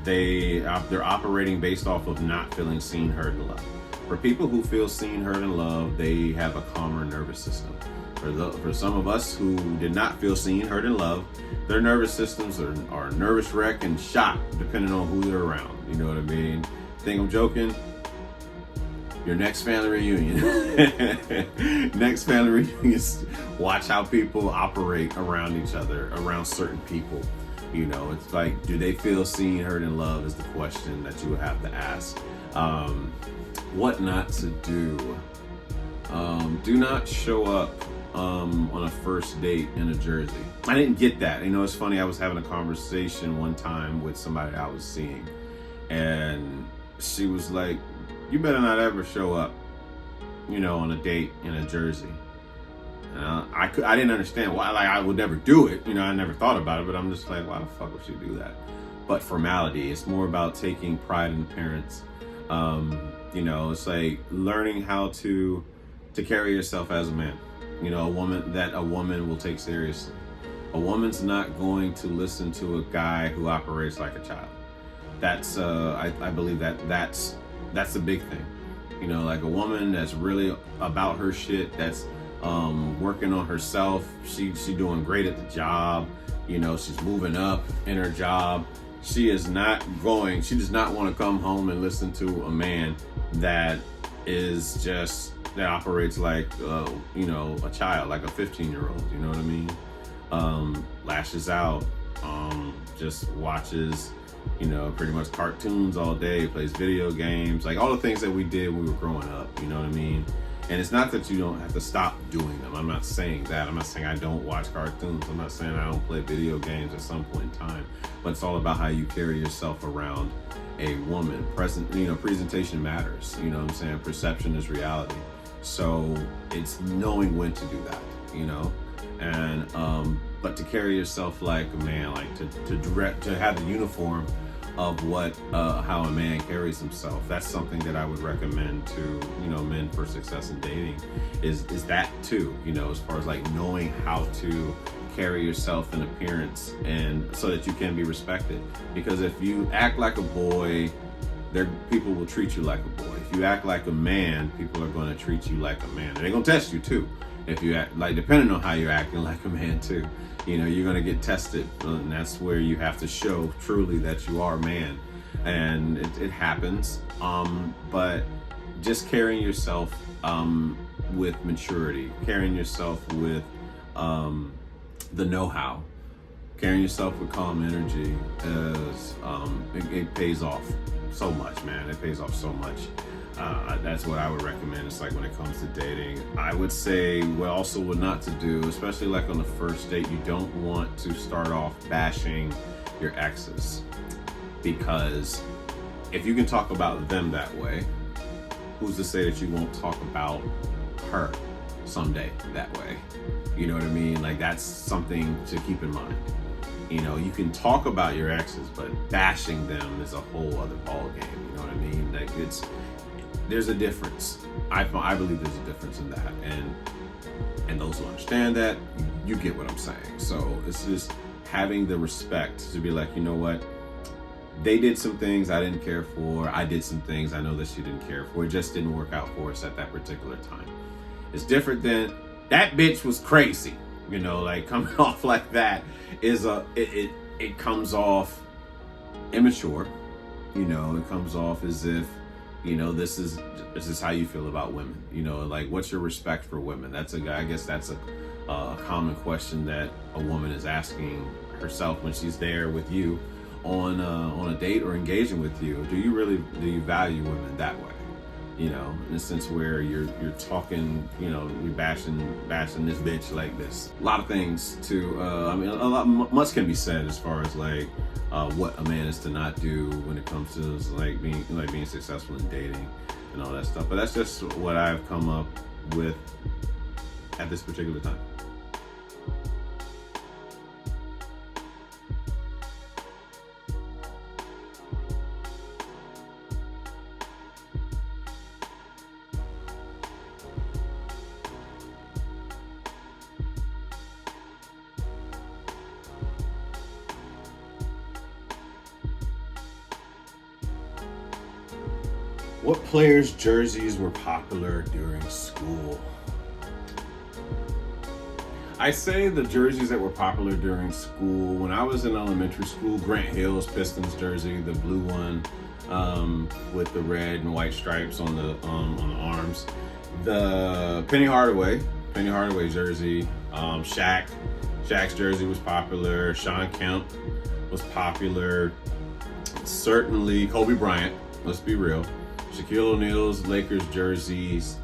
[SPEAKER 1] they're operating based off of not feeling seen, heard, and loved. For people who feel seen, heard, and loved, they have a calmer nervous system. For some of us who did not feel seen, heard, and loved, their nervous systems are nervous wreck and shot, depending on who they're around. You know what I mean? Think I'm joking? Your next family reunion. Next family reunion, watch how people operate around each other, around certain people. It's like, do they feel seen, heard, and loved is the question that you would have to ask. What not to do. Do not show up on a first date in a jersey. I didn't get that. It's funny, I was having a conversation one time with somebody I was seeing, and she was like, you better not ever show up, on a date in a jersey. I didn't understand why. Like, I would never do it. I never thought about it, but I'm just like, why the fuck would she do that? But formality. It's more about taking pride in appearance. It's like learning how to carry yourself as a man. A woman will take seriously. A woman's not going to listen to a guy who operates like a child. That's I believe that's a big thing. You know, like a woman that's really about her shit, that's working on herself. She doing great at the job. You know, she's moving up in her job. She does not want to come home and listen to a man that operates like you know, a child, like a 15-year-old. You know what I mean? Lashes out, just watches, you know, pretty much cartoons all day, plays video games, like all the things that we did when we were growing up. You know what I mean? And it's not that you don't have to stop doing them. I'm not saying that. I'm not saying I don't watch cartoons. I'm not saying I don't play video games at some point in time. But it's all about how you carry yourself around a woman. Presentation matters. You know what I'm saying? Perception is reality. So it's knowing when to do that, you know? And but to carry yourself like a man, like to have the uniform of how a man carries himself. That's something that I would recommend to, you know, men for success in dating is that too, you know, as far as like knowing how to carry yourself in appearance and so that you can be respected. Because if you act like a boy, people will treat you like a boy. If you act like a man, people are going to treat you like a man. And they're going to test you too. If you act like, depending on how you're acting like a man too, you know, you're going to get tested, and that's where you have to show truly that you are a man. And it happens, but just carrying yourself with maturity, carrying yourself with the know-how, carrying yourself with calm energy is it pays off so much, man. It pays off so much. That's what I would recommend. It's like when it comes to dating, I would say what not to do, especially like on the first date. You don't want to start off bashing your exes, because if you can talk about them that way, who's to say that you won't talk about her someday that way? You know what I mean? Like, that's something to keep in mind. You know, you can talk about your exes, but bashing them is a whole other ball game. You know what I mean? Like, there's a difference. I believe there's a difference in that, and those who understand that, you get what I'm saying. So it's just having the respect to be like, you know what, they did some things I didn't care for. I did some things I know that she didn't care for. It just didn't work out for us at that particular time. It's different than that bitch was crazy. You know, like, coming off like that is it comes off immature. You know, it comes off as if, you know, this is how you feel about women. You know, like, what's your respect for women? I guess that's a common question that a woman is asking herself when she's there with you on a date or engaging with you. Do you value women that way? You know, in a sense where you're talking, you know, you're bashing this bitch like this. A lot of things to, much can be said as far as like what a man is to not do when it comes to like being successful in dating and all that stuff. But that's just what I've come up with at this particular time. What players' jerseys were popular during school? I say the jerseys that were popular during school. When I was in elementary school, Grant Hill's Pistons jersey, the blue one with the red and white stripes on the arms. The Penny Hardaway jersey. Shaq's jersey was popular. Shawn Kemp was popular. Certainly Kobe Bryant. Let's be real. Shaquille O'Neal's Lakers jerseys.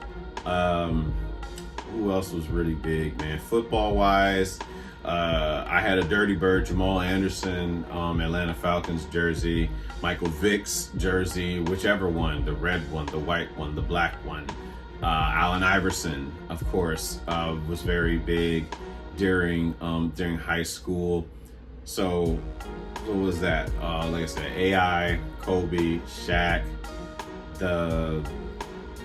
[SPEAKER 1] Who else was really big, man? Football wise, I had a Dirty Bird, Jamal Anderson, Atlanta Falcons jersey, Michael Vick's jersey, whichever one, the red one, the white one, the black one. Allen Iverson, of course, was very big during high school. So what was that? Like I said, AI, Kobe, Shaq. I'm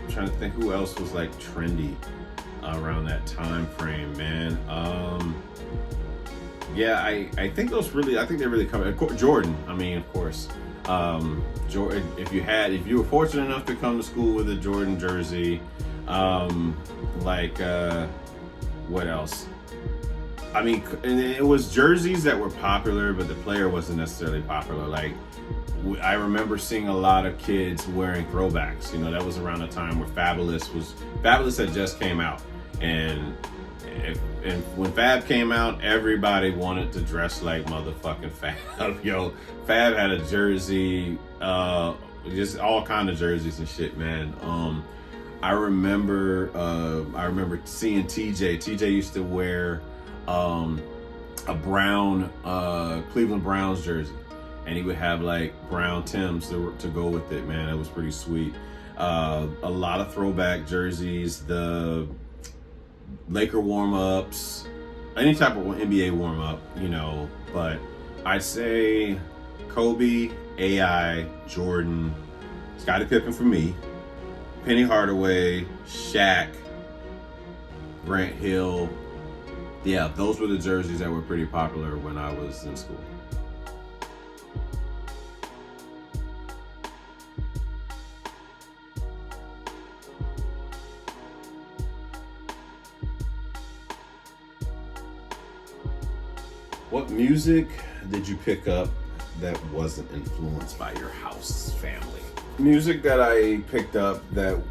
[SPEAKER 1] trying to think who else was like trendy around that time frame, man. Yeah, I think they really covered Jordan. I mean, of course, Jordan, if you were fortunate enough to come to school with a Jordan jersey, what else? I mean, and it was jerseys that were popular, but the player wasn't necessarily popular. Like, I remember seeing a lot of kids wearing throwbacks. You know, that was around the time where Fabulous had just came out, and when Fab came out, everybody wanted to dress like motherfucking Fab. Yo, Fab had a jersey, just all kind of jerseys and shit, man. I remember seeing TJ. TJ used to wear a brown Cleveland Browns jersey, and he would have like brown Timbs to go with it, man. It was pretty sweet. A lot of throwback jerseys, the Laker warm-ups, any type of NBA warm-up, you know, but I'd say Kobe, AI, Jordan, Scottie Pippen for me, Penny Hardaway, Shaq, Grant Hill. Yeah, those were the jerseys that were pretty popular when I was in school. What music did you pick up that wasn't influenced by your house family? Music that I picked up that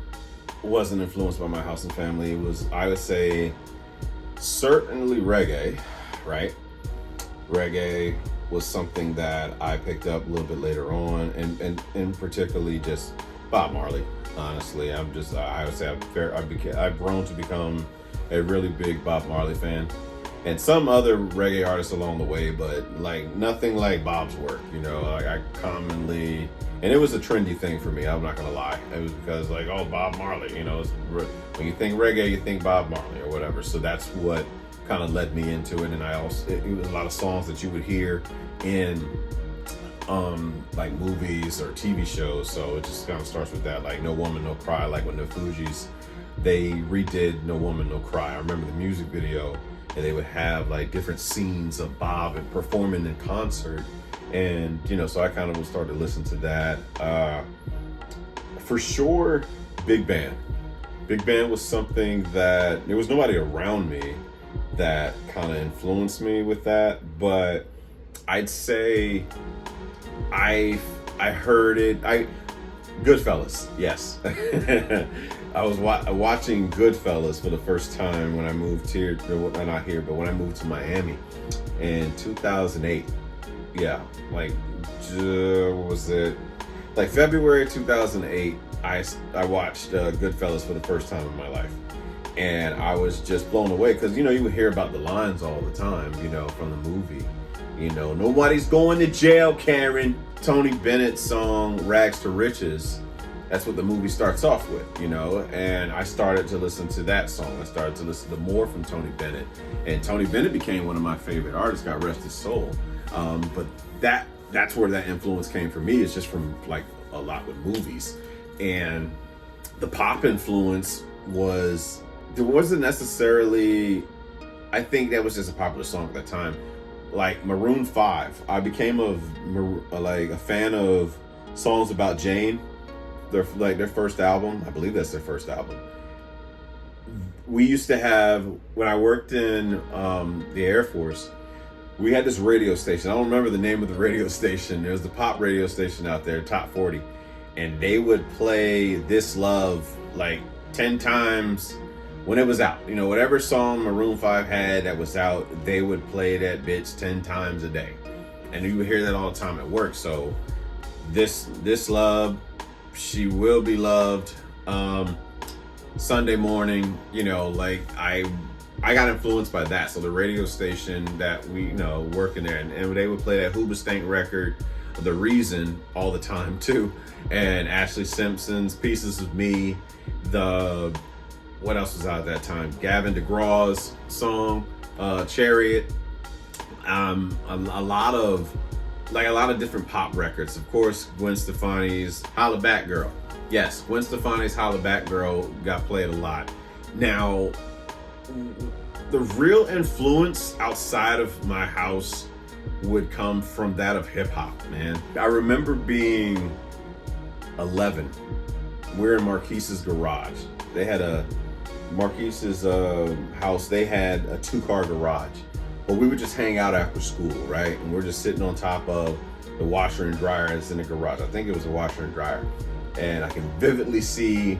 [SPEAKER 1] wasn't influenced by my house and family was, I would say, certainly reggae, right? Reggae was something that I picked up a little bit later on, and particularly just Bob Marley. Honestly, I would say I've grown to become a really big Bob Marley fan, and some other reggae artists along the way, but like nothing like Bob's work. You know, I commonly, and it was a trendy thing for me. I'm not gonna lie. It was because like, oh, Bob Marley. You know, when you think reggae, you think Bob Marley or whatever. So that's what kind of led me into it. And it was a lot of songs that you would hear in like movies or TV shows. So it just kind of starts with that, like No Woman No Cry. Like when the Fugees, they redid No Woman No Cry. I remember the music video, and they would have like different scenes of Bob and performing in concert. And, you know, so I kind of would start to listen to that. For sure, Big Band. Big Band was something that, there was nobody around me that kind of influenced me with that, but I'd say I heard it. Goodfellas, yes. I was watching Goodfellas for the first time when I moved here, not here, but when I moved to Miami in 2008. Yeah, like, what was it? Like February 2008, I watched Goodfellas for the first time in my life. And I was just blown away because, you know, you would hear about the lines all the time, you know, from the movie. You know, nobody's going to jail, Karen. Tony Bennett's song, Rags to Riches. That's what the movie starts off with, you know. And I started to listen to that song. I started to listen to more from Tony Bennett. And Tony Bennett became one of my favorite artists, God rest his soul. But that's where that influence came for me. It's just from like a lot with movies. And the pop influence there wasn't necessarily, I think that was just a popular song at that time. Like Maroon 5, I became a fan of songs about Jane. Their first album, I believe that's their first album. We used to have, when I worked in the Air Force, we had this radio station. I don't remember the name of the radio station. There was the pop radio station out there, Top 40. And they would play This Love like 10 times when it was out. You know, whatever song Maroon 5 had that was out, they would play that bitch 10 times a day. And you would hear that all the time at work. So This Love, She Will Be Loved, Sunday Morning, you know, like I got influenced by that. So the radio station that we, you know, working there, and they would play that Hoobastank record, The Reason, all the time too. And Ashley Simpson's Pieces of Me, what else was out at that time? Gavin DeGraw's song, Chariot. A lot of different pop records. Of course, Gwen Stefani's Holla Back Girl. Yes, Gwen Stefani's Holla Back Girl got played a lot. Now, the real influence outside of my house would come from that of hip hop, man. I remember being 11. We're in Marquise's garage. They had Marquise's house, they had a 2-car garage. But we would just hang out after school, right? And we're just sitting on top of the washer and dryer that's in the garage. I think it was a washer and dryer. And I can vividly see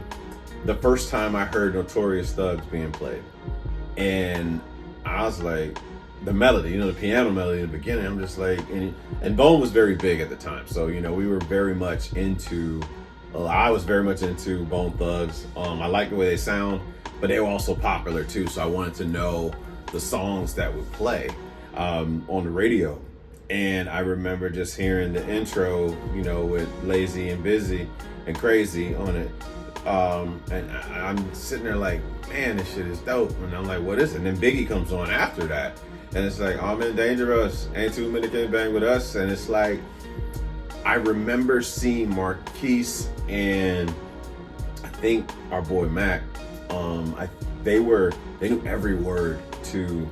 [SPEAKER 1] the first time I heard Notorious Thugs being played. And I was like, the melody, the piano melody in the beginning, I'm just like, and Bone was very big at the time. So, we were very much I was very much into Bone Thugs. I like the way they sound, but they were also popular too. So I wanted to know the songs that would play on the radio. And I remember just hearing the intro, with Lazy and Busy and Crazy on it. And I'm sitting there like, man, this shit is dope. And I'm like, what is it? And then Biggie comes on after that. And it's like, I'm in Dangerous, ain't too many can bang with us. And it's like, I remember seeing Marquise and I think our boy Mac, they knew every word to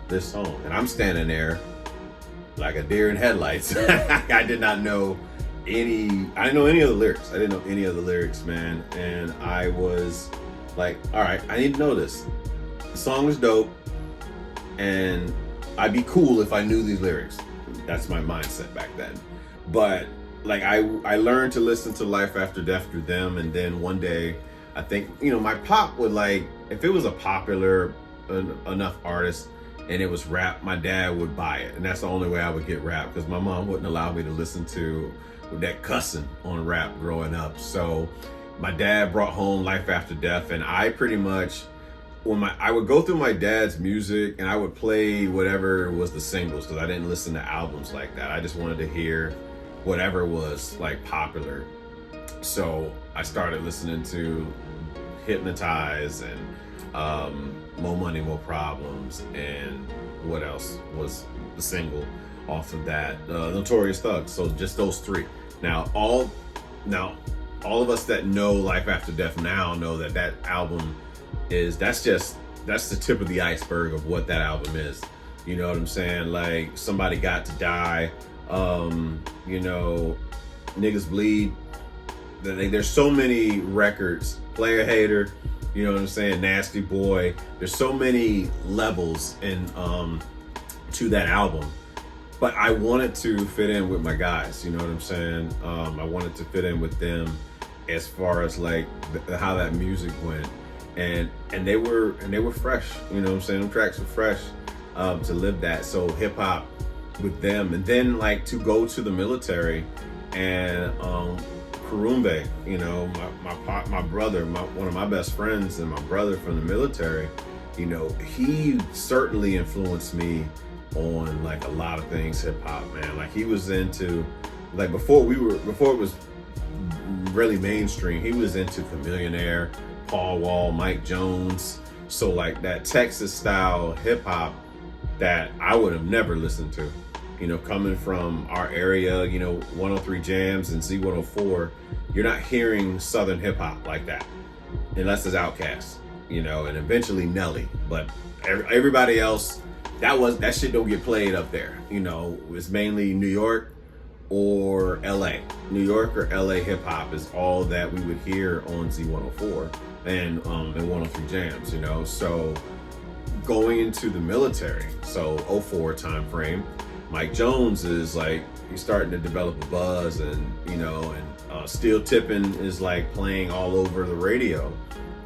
[SPEAKER 1] this song. And I'm standing there like a deer in headlights. I didn't know any of the lyrics. I didn't know any of the lyrics, man. And I was like, all right, I need to know this. The song was dope. And I'd be cool if I knew these lyrics. That's my mindset back then. But like I learned to listen to Life After Death through them. And then one day, I think, my pop would like, if it was a popular enough artist and it was rap, my dad would buy it. And that's the only way I would get rap, because my mom wouldn't allow me to listen to that cussing on rap growing up. So my dad brought home Life After Death, and I pretty much, I would go through my dad's music and I would play whatever was the singles, because I didn't listen to albums like that. I just wanted to hear whatever was like popular. So I started listening to Hypnotize and More Money, More Problems, and what else was the single off of that? Notorious Thugs. So just those three. Now all of us that know Life After Death now know that album that's the tip of the iceberg of what that album is. You know what I'm saying? Like, Somebody Got to Die, Niggas Bleed. There's so many records. Player Hater, you know what I'm saying? Nasty Boy. There's so many levels to that album. But I wanted to fit in with my guys, you know what I'm saying? I wanted to fit in with them as far as like how that music went. And they were fresh, you know what I'm saying? Them tracks were fresh to live that. So hip hop with them, and then like to go to the military and Kurumbe, my brother, one of my best friends and my brother from the military, he certainly influenced me on like a lot of things hip hop, man. Like, he was into, like, before it was really mainstream, he was into Chamillionaire, Paul Wall, Mike Jones. So like that Texas style hip hop that I would have never listened to, coming from our area, 103 Jams and Z104, you're not hearing Southern hip hop like that unless it's Outkast, and eventually Nelly. But everybody else, that shit don't get played up there. It's mainly New York or LA. New York or LA hip hop is all that we would hear on Z104 and 103 Jams, So going into the military, so 04 time frame, Mike Jones is like, he's starting to develop a buzz, and Steel Tippin' is like playing all over the radio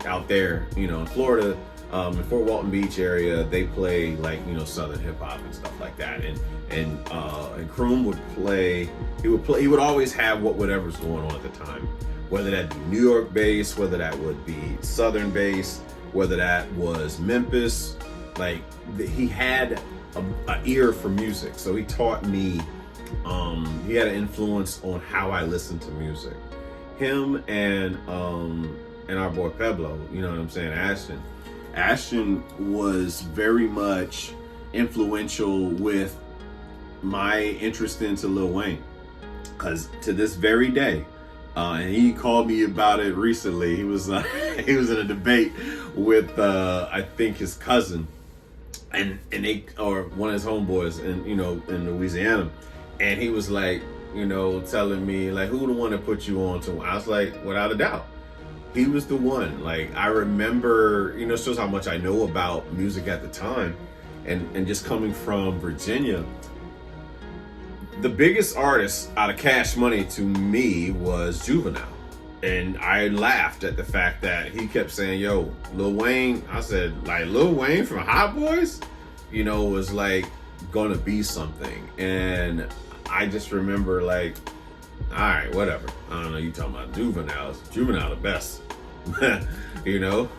[SPEAKER 1] out there, in Florida. In Fort Walton Beach area, they play like, Southern hip hop and stuff like that. And Kroom would play, he would always have whatever's going on at the time, whether that be New York based, whether that would be Southern based, whether that was Memphis. Like, he had an ear for music. So he taught me, he had an influence on how I listen to music. Him and our boy Pablo, you know what I'm saying, Ashton was very much influential with my interest into Lil Wayne, because to this very day, and he called me about it recently. He was in a debate with I think his cousin, and they, or one of his homeboys in Louisiana, and he was like, telling me like, who the one that put you on to? I was like, without a doubt, he was the one. Like, I remember, it shows how much I know about music at the time, and just coming from Virginia, the biggest artist out of Cash Money to me was Juvenile. And I laughed at the fact that he kept saying, yo, Lil Wayne. I said, like, Lil Wayne from Hot Boys, was like gonna be something. And I just remember like, all right, whatever. I don't know, you talking about Juvenile the best.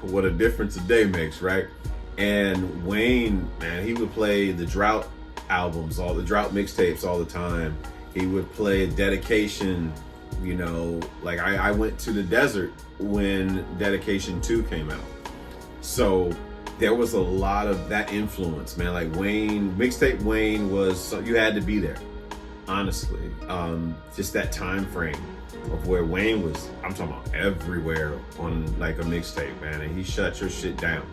[SPEAKER 1] What a difference a day makes, right? And Wayne, man, he would play the Drought albums, all the Drought mixtapes all the time. He would play Dedication. Like I went to the desert when Dedication 2 came out. So there was a lot of that influence, man. Like Wayne, mixtape Wayne was, you had to be there, honestly. Just that time frame of where Wayne was, I'm talking about everywhere on like a mixtape, man. And he shut your shit down.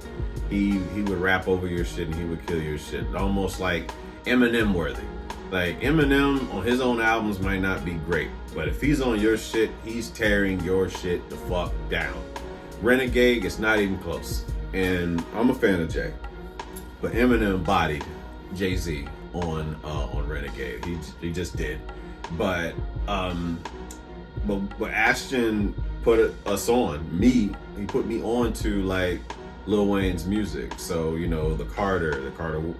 [SPEAKER 1] He would rap over your shit and he would kill your shit. Almost like Eminem worthy. Like Eminem on his own albums might not be great, but if he's on your shit, he's tearing your shit the fuck down. Renegade is not even close. And I'm a fan of Jay, but Eminem bodied Jay-Z on Renegade. He just did. But Ashton put us on. He put me on to like Lil Wayne's music. So the Carter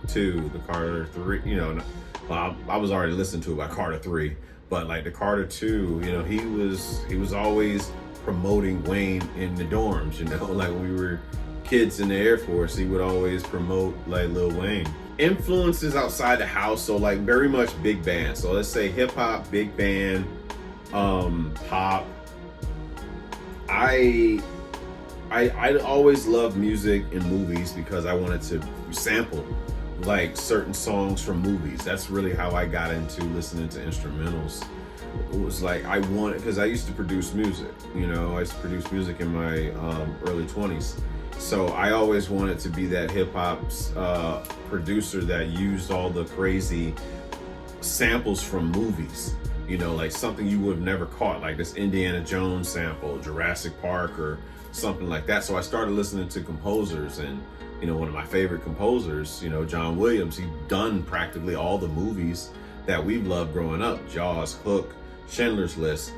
[SPEAKER 1] 2, the Carter 3. I was already listening to it by Carter 3, but like the Carter 2, he was always promoting Wayne in the dorms. Like when we were kids in the Air Force, he would always promote like Lil Wayne. Influences outside the house, so like very much big band. So let's say hip hop, big band, pop. I always loved music in movies because I wanted to sample like certain songs from movies. That's really how I got into listening to instrumentals. It was like because I used to produce music. I used to produce music in my early 20s. So I always wanted to be that hip hop producer that used all the crazy samples from movies. Like something you would have never caught, like this Indiana Jones sample, Jurassic Park, or something like that. So I started listening to composers, and one of my favorite composers, John Williams, he'd done practically all the movies that we've loved growing up. Jaws, Hook, Schindler's List,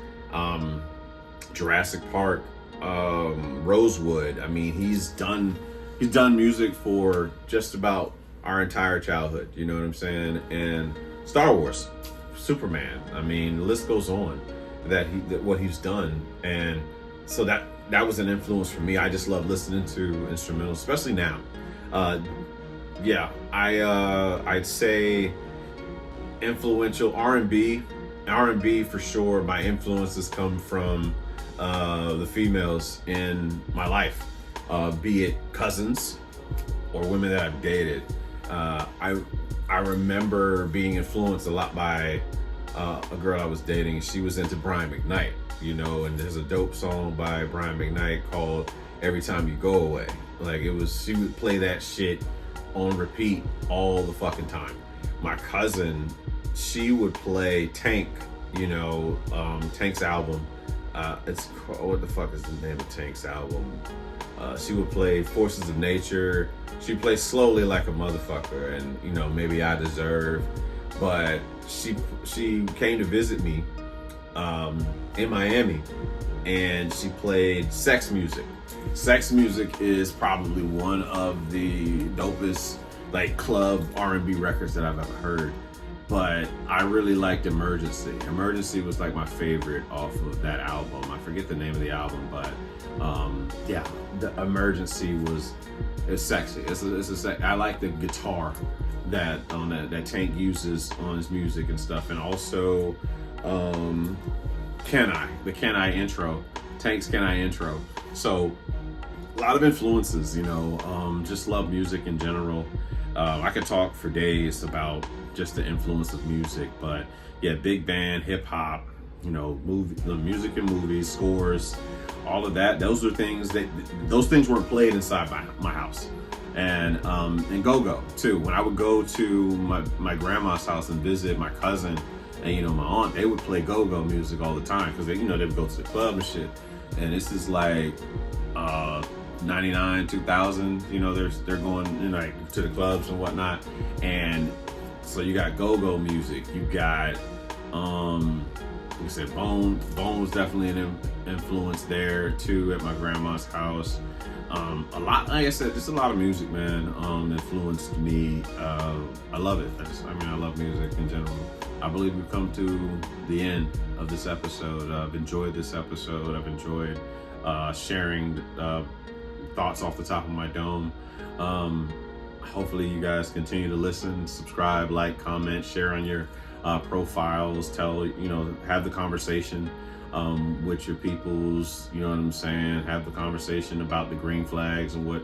[SPEAKER 1] Jurassic Park, Rosewood. I mean, he's done music for just about our entire childhood, you know what I'm saying? And Star Wars, Superman. I mean, the list goes on that what he's done. And so that was an influence for me. I just love listening to instrumentals, especially now. I'd say influential R&B for sure. My influences come from the females in my life, be it cousins or women that I've dated. I remember being influenced a lot by a girl I was dating. She was into Brian McKnight, and there's a dope song by Brian McKnight called Every Time You Go Away. Like she would play that shit on repeat all the fucking time. My cousin, she would play Tank, Tank's album. It's called, what the fuck is the name of Tank's album? She would play Forces of Nature. She'd play Slowly Like a Motherfucker, and Maybe I Deserve. But she came to visit me in Miami, and she played Sex Music. Sex Music is probably one of the dopest like club R&B records that I've ever heard. But I really liked Emergency. Emergency was like my favorite off of that album. I forget the name of the album, but the Emergency it's sexy. I like the guitar that Tank uses on his music and stuff, and also the Can I intro, Tank's Can I intro. So a lot of influences, just love music in general. I could talk for days about just the influence of music, but yeah, big band, hip hop, you know, the music and movies, scores, all of that. Those things weren't played inside my house. And go-go too. When I would go to my grandma's house and visit my cousin and, you know, my aunt, they would play go-go music all the time because they, you know, they would go to the club and shit. And this is like 99, 2000, you know, they're going, you know, like, to the clubs and whatnot. And so you got go-go music, you got like I said, Bone was definitely an influence there too at my grandma's house. A lot, like I said, just a lot of music, man, influenced me. I love it. I love music in general. I believe we've come to the end of this episode. I've enjoyed this episode. I've enjoyed sharing thoughts off the top of my dome. Hopefully you guys continue to listen, subscribe, like, comment, share on your profiles, have the conversation with your peoples, you know what I'm saying? Have the conversation about the green flags and what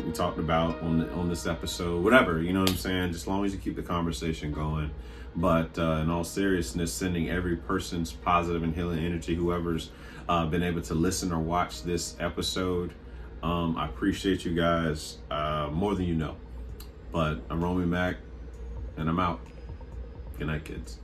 [SPEAKER 1] we talked about on this episode, whatever, you know what I'm saying? Just as long as you keep the conversation going. But in all seriousness, sending every person's positive and healing energy, whoever's been able to listen or watch this episode. I appreciate you guys more than you know. But I'm Romy Mac, and I'm out. Good night, kids.